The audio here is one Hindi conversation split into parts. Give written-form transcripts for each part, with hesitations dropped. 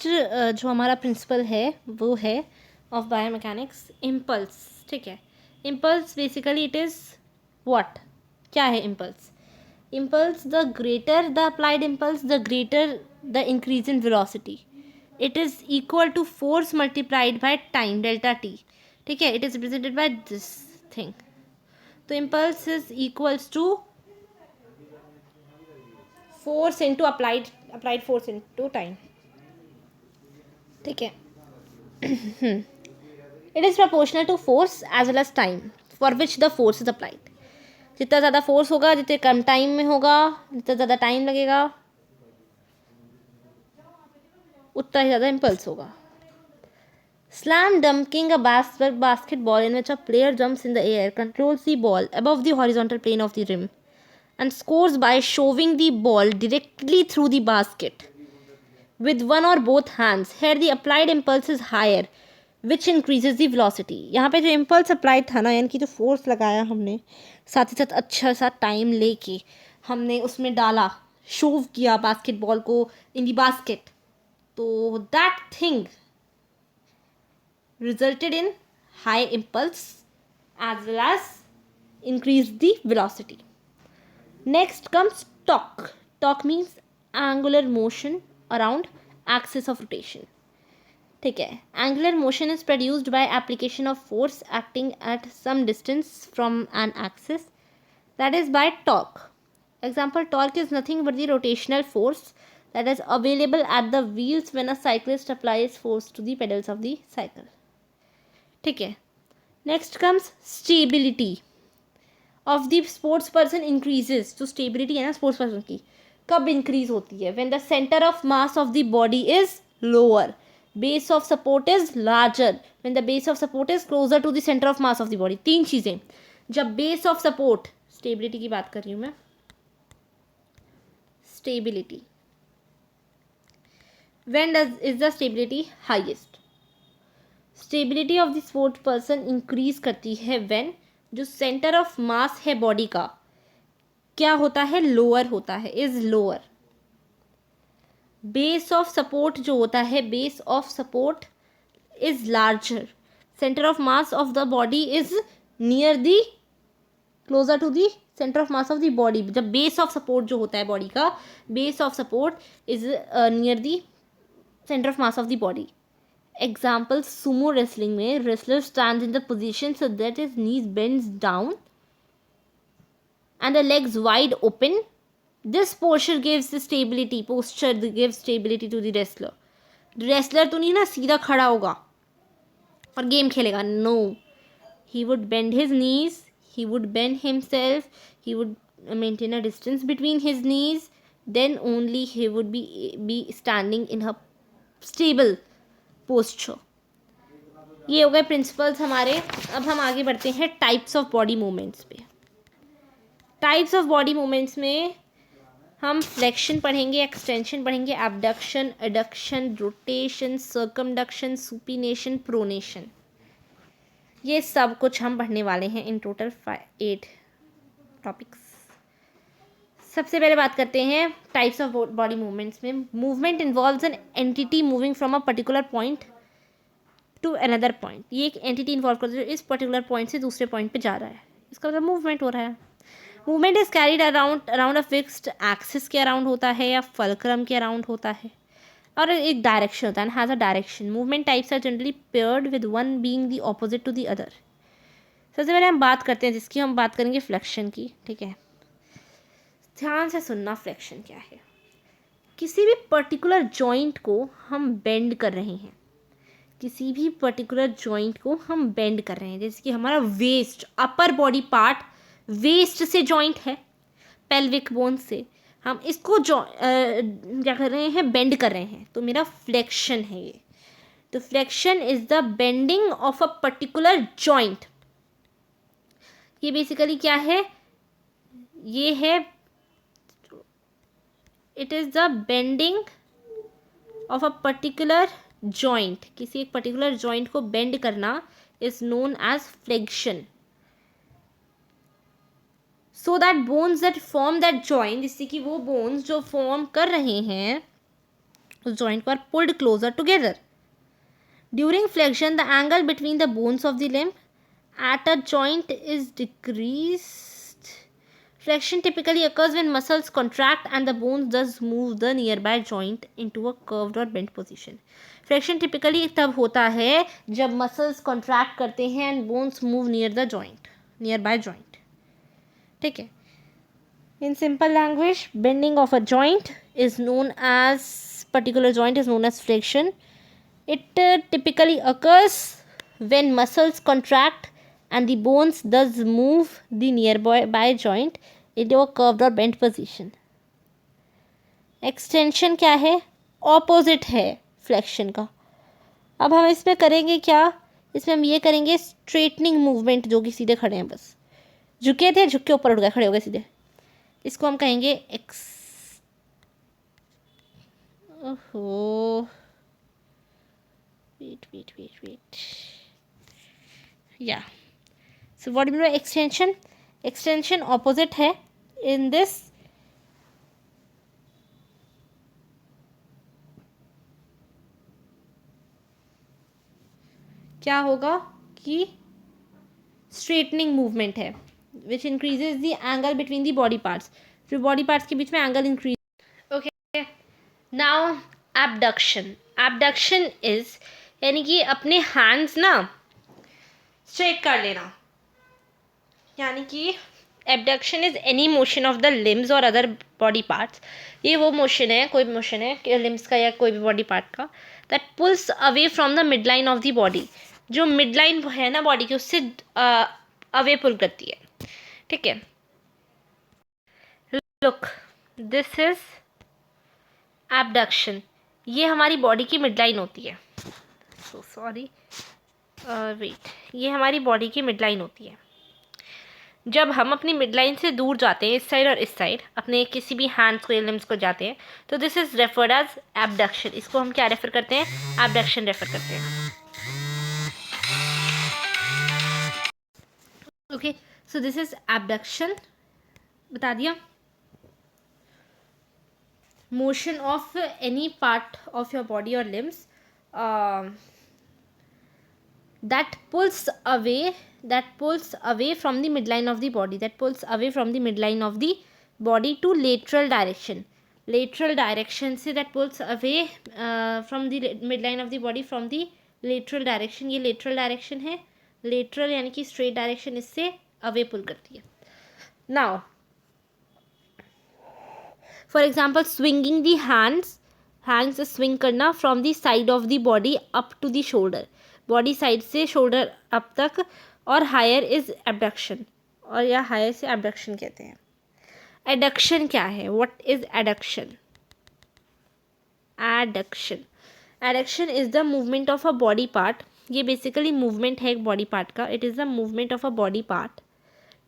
जो हमारा प्रिंसिपल है वो है ऑफ बायोमैकेनिक्स इम्पल्स. ठीक है, impulse basically it is what, क्या है impulse? Impulse, the greater the applied impulse the greater the increase in velocity. It is equal to force multiplied by time delta t. ठीक है, it is represented by this thing. तो impulse is equals to force into applied force into time. ठीक है. It is proportional to force as well as time for which the force is applied. जितना ज़्यादा फोर्स होगा, जितने कम टाइम में होगा, जितना ज़्यादा टाइम लगेगा, उतना ही ज़्यादा इम्पल्स होगा. Slam dunking a basketball in which a player jumps in the air, controls the ball above the horizontal plane of the rim, and scores by shoving the ball directly through the basket with one or both hands. Here the applied impulse is higher, which increases the velocity. यहाँ पे जो इम्पल्स अप्लाइड था ना, यानी कि जो फोर्स लगाया हमने, साथ ही साथ अच्छा सा टाइम लेके हमने उसमें डाला, शोव किया बास्केटबॉल को इन दी बास्केट, तो that thing resulted in high impulse as well as increased the velocity. Next comes torque. Torque means angular motion around axis of rotation. ठीक है, angular motion is produced by application of force acting at some distance from an axis, that is by torque. Example, torque is nothing but the rotational force that is available at the wheels when a cyclist applies force to the pedals of the cycle. ठीक है. Next comes stability of the sports person increases. जो स्टेबिलिटी है ना स्पोर्ट्स पर्सन की, कब इंक्रीज होती है? When the centre of mass of the body is lower, base of support is larger, when the base of support is closer to the centre of mass of the body. तीन चीज़ें. जब बेस ऑफ सपोर्ट, स्टेबिलिटी की बात कर रही हूँ मैं, stability, when is the stability highest? Stability of the sport person increase करती है व्हेन जो सेंटर ऑफ मास है बॉडी का क्या होता है? लोअर होता है, is lower. Base of support जो होता है, base of support is larger, centre of mass of the body is near the closer to the centre of mass of the body. जब बेस ऑफ सपोर्ट जो होता है बॉडी का, base of support is near the centre of mass of the body. Example, sumo wrestling में wrestler stand in the position so that his knees bends down and the legs wide open. This posture gives the stability. Posture gives stability to the wrestler. Wrestler तो नहीं ना सीधा खड़ा होगा और गेम खेलेगा. No, he would bend his knees. He would bend himself. He would maintain a distance between his knees. Then only he would be standing in a stable posture. ये हो गए प्रिंसिपल्स हमारे. अब हम आगे बढ़ते हैं टाइप्स ऑफ बॉडी मूवमेंट्स पे. टाइप्स ऑफ बॉडी मूवमेंट्स में हम फ्लेक्शन पढ़ेंगे, एक्सटेंशन पढ़ेंगे, abduction, adduction, rotation, circumduction, supination, pronation. ये सब कुछ हम पढ़ने वाले हैं इन टोटल 8 टॉपिक्स. सबसे पहले बात करते हैं टाइप्स ऑफ बॉडी मूवमेंट्स में. Movement involves an entity moving from a particular point two another point. ये एक एंटिटी इन्वॉल्व करती है जो इस पर्टिकुलर पॉइंट से दूसरे पॉइंट पे जा रहा है, इसका मतलब मूवमेंट हो रहा है. Movement is carried around a fixed axis के अराउंड होता है या फलक्रम के अराउंड होता है, और एक डायरेक्शन होता है, has a direction. Movement types are generally paired with one being the opposite to the other. सबसे पहले हम बात करते हैं जिसकी हम बात करेंगे फ्लेक्शन की. ठीक है, ध्यान से सुनना. फ्लेक्शन क्या है? किसी भी पर्टिकुलर जॉइंट को हम बेंड कर रहे हैं, किसी भी पर्टिकुलर जॉइंट को हम बेंड कर रहे हैं. जैसे कि हमारा waist, upper body part waist से जॉइंट है, पेल्विक बोन से, हम इसको क्या कर रहे हैं? बेंड कर रहे हैं, तो मेरा फ्लेक्शन है ये. तो flexion is the bending of a particular joint. ये बेसिकली क्या है? ये है, it is the bending of a particular joint. किसी एक पर्टिकुलर जॉइंट को बेंड करना is known as flexion. So that bones that form that joint, जिससे कि वो बोन्स जो फॉर्म कर रहे हैं उस जॉइंट को are pulled closer together. During flexion the angle between the bones of the limb at a joint is decreased. Flexion typically occurs when muscles contract and the bones thus move the nearby joint into a curved or bent position. Flexion typically तब होता है जब muscles contract करते हैं and bones move near the joint, nearby joint. ठीक है. In simple language, bending of a joint is known as, particular joint is known as flexion. It typically occurs when muscles contract and the bones thus move the nearby joint into a curved or bent position. Extension क्या है? ऑपोजिट है फ्लेक्शन का. अब हम इसमें करेंगे क्या? इसमें हम ये करेंगे स्ट्रेटनिंग मूवमेंट, जो कि सीधे खड़े हैं, बस झुके थे, झुक के ऊपर उठ गए, खड़े हो गए सीधे. इसको हम कहेंगे ओहो, वेट. या So what do you mean by extension? Extension opposite है in this. क्या होगा कि straightening movement है which increases the angle between the body parts. फिर body parts के बीच में angle increase. Okay. Now abduction. Abduction is यानी कि अपने hands ना straight कर लेना. यानी कि abduction is any motion of the limbs और अदर बॉडी पार्ट्स. ये वो मोशन है, कोई भी मोशन है लिम्स का या कोई भी बॉडी पार्ट का, that pools away from the mid line of the body. जो मिड लाइन है ना बॉडी की, उससे अवे पुल करती है. ठीक है. Look, this is abduction. ये हमारी बॉडी की मिड लाइन होती है. So sorry, wait. ये हमारी बॉडी की मिड लाइन होती है. जब हम अपनी मिड लाइन से दूर जाते हैं, इस साइड और इस साइड, अपने किसी भी हैंड्स को या लिम्स को जाते हैं, तो this is referred as abduction. इसको हम क्या रेफर करते हैं? एबडक्शन रेफर करते हैं. Okay, so this is abduction. बता दिया. Motion of any part of your body और limbs that pulls away from the midline of the body, to lateral direction. Lateral direction से that pulls away from the midline of the body from the lateral direction. ये lateral direction है. lateral यानी कि straight direction, इससे away pull करती है. Now for example, swinging the hands से swing करना from the side of the body up to the shoulder. Body side से शोल्डर अप तक, और हायर इज एबडक्शन, और या हायर से एबडक्शन कहते हैं. एडक्शन क्या है? What is adduction? Adduction is the movement of a body part. ये बेसिकली मूवमेंट है एक बॉडी पार्ट का. It is the movement of a body part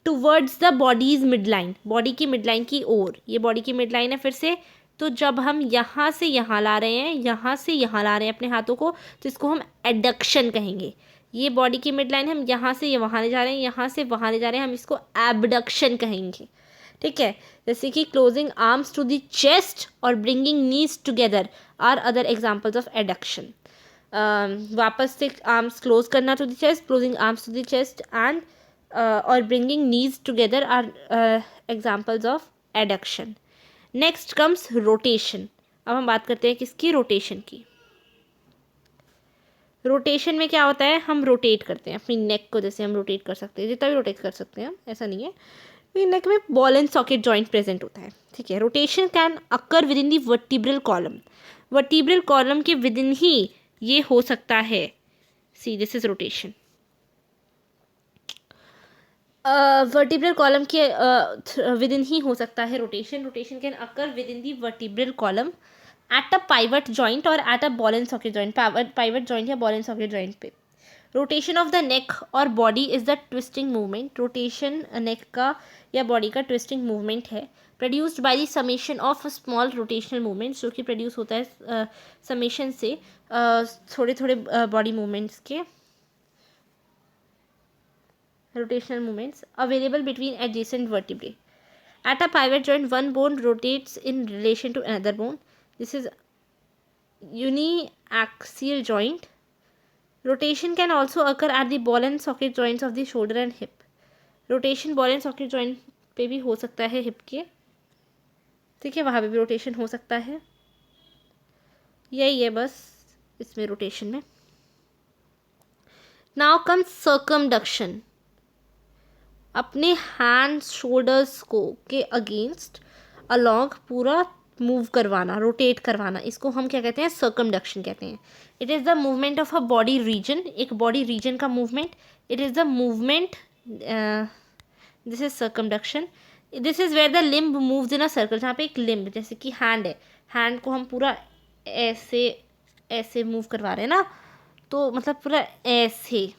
towards the bodies mid line. Body की मिड लाइन की ओर. ये बॉडी की मिड लाइन है. फिर से तो जब हम यहाँ से यहाँ ला रहे हैं, यहाँ से यहाँ ला रहे हैं अपने हाथों को, तो इसको हम एडक्शन कहेंगे. ये बॉडी की मिड लाइन, हम यहाँ से ये वहाँ ले जा रहे हैं, यहाँ से वहाँ ले जा रहे हैं, हम इसको एबडक्शन कहेंगे. ठीक है. जैसे कि closing arms to the chest और bringing knees together are other examples of adduction. वापस से आर्म्स क्लोज करना to the chest, closing arms to the chest and और bringing knees together are examples of adduction. Next comes rotation. अब हम बात करते हैं किसकी? रोटेशन की. रोटेशन में क्या होता है? हम रोटेट करते हैं अपनी नेक को. जैसे हम रोटेट कर सकते हैं, जितना भी रोटेट कर सकते हैं हम, ऐसा नहीं है. नेक में ball and socket joint present होता है. ठीक है. Rotation can occur within the vertebral column. Vertebral column के विद इन ही ये हो सकता है. See, this is rotation. Vertebral column के विद इन ही हो सकता है rotation. Rotation can occur within the vertebral column at a pivot joint और at a ball and socket joint. Pivot joint या बॉल एंड सॉकेट जॉइंट पे. रोटेशन ऑफ द नेक और body is the twisting movement. Rotation neck का या बॉडी का ट्विस्टिंग मूवमेंट है. Produced by the summation of small rotational movements, जो कि प्रोड्यूस होता है समेशन से थोड़े थोड़े बॉडी मूवमेंट्स के. rotational movements available between adjacent vertebrae. At a pivot joint, one bone rotates in relation to another bone. This is uniaxial joint. Rotation can also occur at the ball and socket joints of the shoulder and hip. Rotation ball and socket joint पे भी हो सकता है हिप के, ठीक है, वहाँ पे भी रोटेशन हो सकता है. यही है बस इसमें रोटेशन में. Now comes circumduction. अपने हैंड्स शोल्डर्स को के अगेंस्ट अलॉन्ग पूरा मूव करवाना, रोटेट करवाना, इसको हम क्या कहते हैं? सर्कमडक्शन कहते हैं. It is the movement of a body region, एक बॉडी रीजन का movement. It is the movement, this is circumduction. This is where the limb moves in a circle. जहाँ पे एक लिम्ब, जैसे कि हैंड है, हैंड को हम पूरा ऐसे ऐसे मूव करवा रहे हैं ना, तो मतलब पूरा ऐसे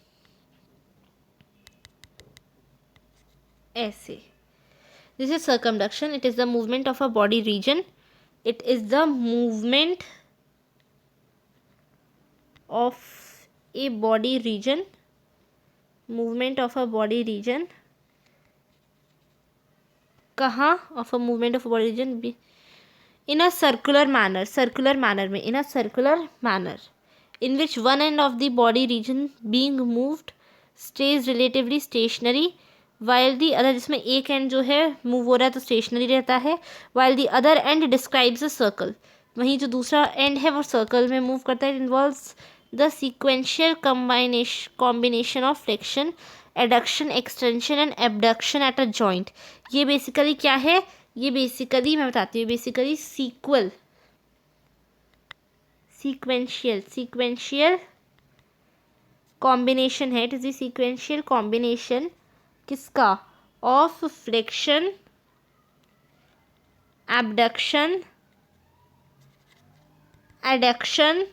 ऐसे. This is circumduction. It is the movement of a body region. It is the movement of a body region. Movement of a body region. कहाँ? Of a movement of a body region. In a circular manner. Circular manner में. In a circular manner. In which one end of the body region being moved stays relatively stationary. While the other, जिसमें एक एंड जो है मूव हो रहा है तो स्टेशनरी रहता है. While the other and describes a circle. वहीं जो दूसरा एंड है वो सर्कल में मूव करता है. It involves the sequential combination of flexion, adduction, extension and abduction at a joint. ये बेसिकली क्या है? ये बेसिकली मैं बताती हूँ. बेसिकली सीक्वेंशियल कॉम्बिनेशन है. It is the sequential combination किसका? Of flexion, abduction, adduction,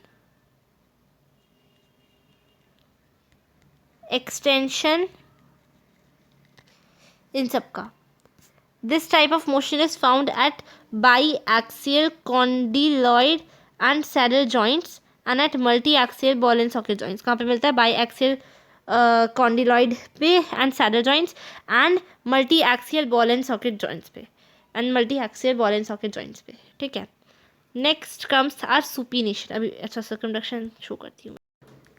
extension, इन सब का. This type of motion is found at biaxial condyloid and saddle joints and at multiaxial ball and socket joints. कहाँ पे मिलता है? बाई एक्सियल कॉन्डिलॉइड पे and saddle joints and multiaxial ball and socket joints पे, ठीक है. Next comes are supination. अभी अच्छा सर्कमडक्शन शो करती हूँ.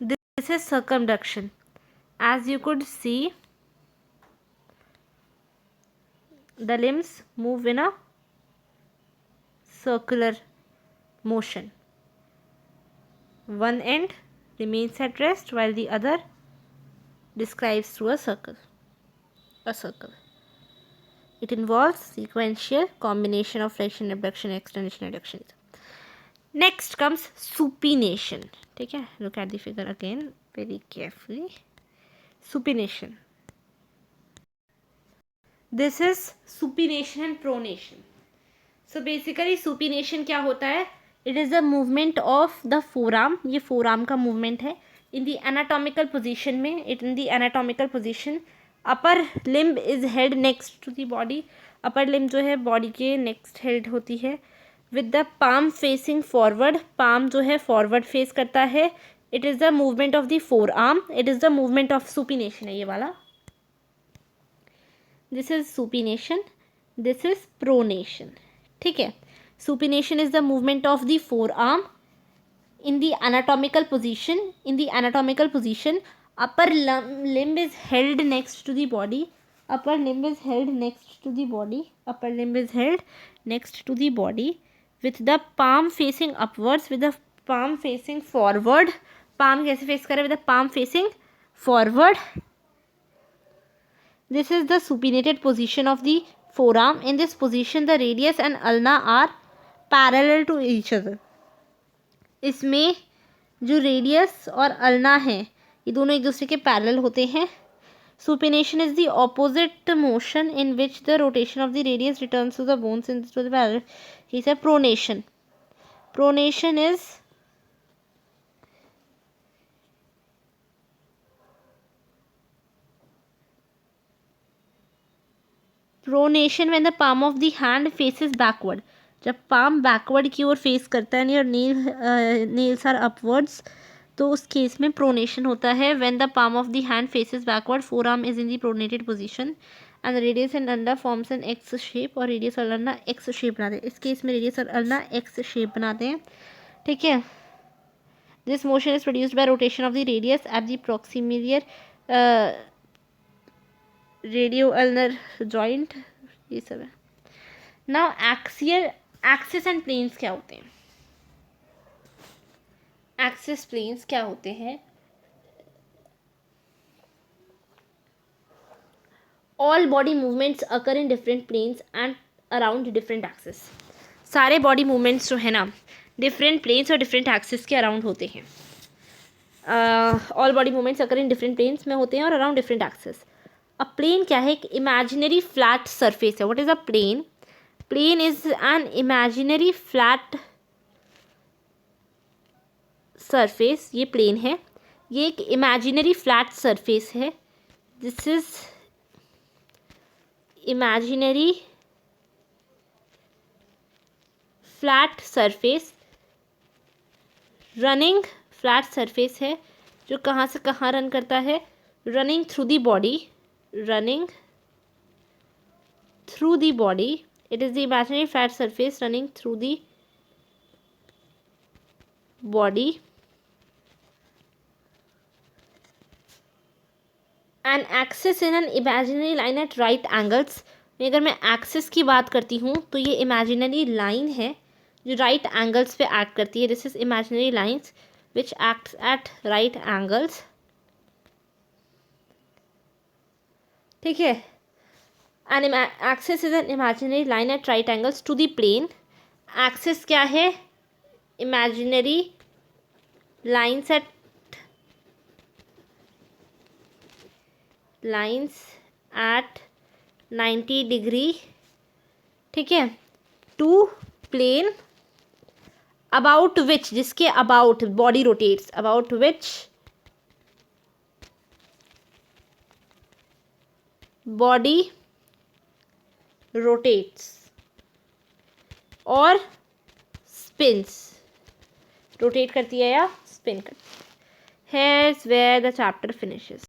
This is circumduction. As you could see the limbs move in a circular motion. One end remains at rest while the other describes through a circle. It involves sequential combination of flexion, abduction, extension, adduction. Next comes supination. ठीक है? Look at the figure again very carefully. Supination. This is supination and pronation. So basically supination क्या होता है? It is the movement of the forearm. ये forearm का movement है. In the anatomical position में, in the anatomical position, upper limb is held next to the body. upper limb जो है body के next held होती है. With the palm facing forward. palm जो है forward face करता है. It is the movement of the forearm. It is the movement of supination है ये वाला. This is supination. This is pronation. ठीक है. Supination is the movement of the forearm in the anatomical position. In the anatomical position, upper limb is held next to the body. Upper limb is held next to the body. Upper limb is held next to the body with the palm facing upwards, with the palm facing forward. Palm कैसे face करें? With the palm facing forward. This is the supinated position of the forearm. In this position, the radius and ulna are parallel to each other. इसमें जो रेडियस और अल्ना है ये दोनों एक दूसरे के पैरेलल होते हैं. Supination is the opposite motion in which the rotation of the radius returns to the bones into the parallel. Is है pronation. Pronation is pronation when the palm of the hand faces backward. जब पाम बैकवर्ड की ओर फेस करता है और नेल्स आर अपवर्ड्स, तो उस केस में प्रोनेशन होता है. When the palm of the hand faces backward, four arm is in the pronated position and radius and ulna forms an x shape. और रेडियस और अल्ना एक्स शेप बनाते हैं. इस केस में रेडियस और अल्ना एक्स शेप बनाते हैं. ठीक है. This motion is produced by rotation of the radius at the proximal radio ulnar joint, ये सब है. Now axial axis and planes क्या होते हैं? एक्सिस प्लेन्स क्या होते हैं? All body movements occur in different planes and around different axis. सारे बॉडी मूवमेंट्स जो है ना डिफरेंट प्लेन्स और डिफरेंट एक्सिस के अराउंड होते हैं. All body movements occur in different planes में होते हैं और around different axis. A plane क्या है? एक इमेजिनरी फ्लैट सरफेस है. What is a plane? Plane is an imaginary flat surface. ये प्लेन है, ये एक इमेजिनरी फ्लैट सरफेस है. This is imaginary flat surface. Running flat surface है जो कहाँ से कहाँ रन करता है? Running through the body. Running through the body. It is the imaginary flat surface running through the body. An axis in an imaginary line at right angles. अगर मैं एक्सिस की बात करती हूँ तो ये इमेजिनरी लाइन है जो राइट एंगल्स पे एक्ट करती है. This is imaginary lines which acts at right angles. ठीक है. An axis is an imaginary line at right angles to the plane. Axis क्या है? Imaginary lines at lines at 90 degree. ठीक है. टू प्लेन अबाउट विच, जिसके about body rotates, about which body rotates और स्पिन्स. रोटेट करती है या स्पिन करती है. Here's where the chapter finishes.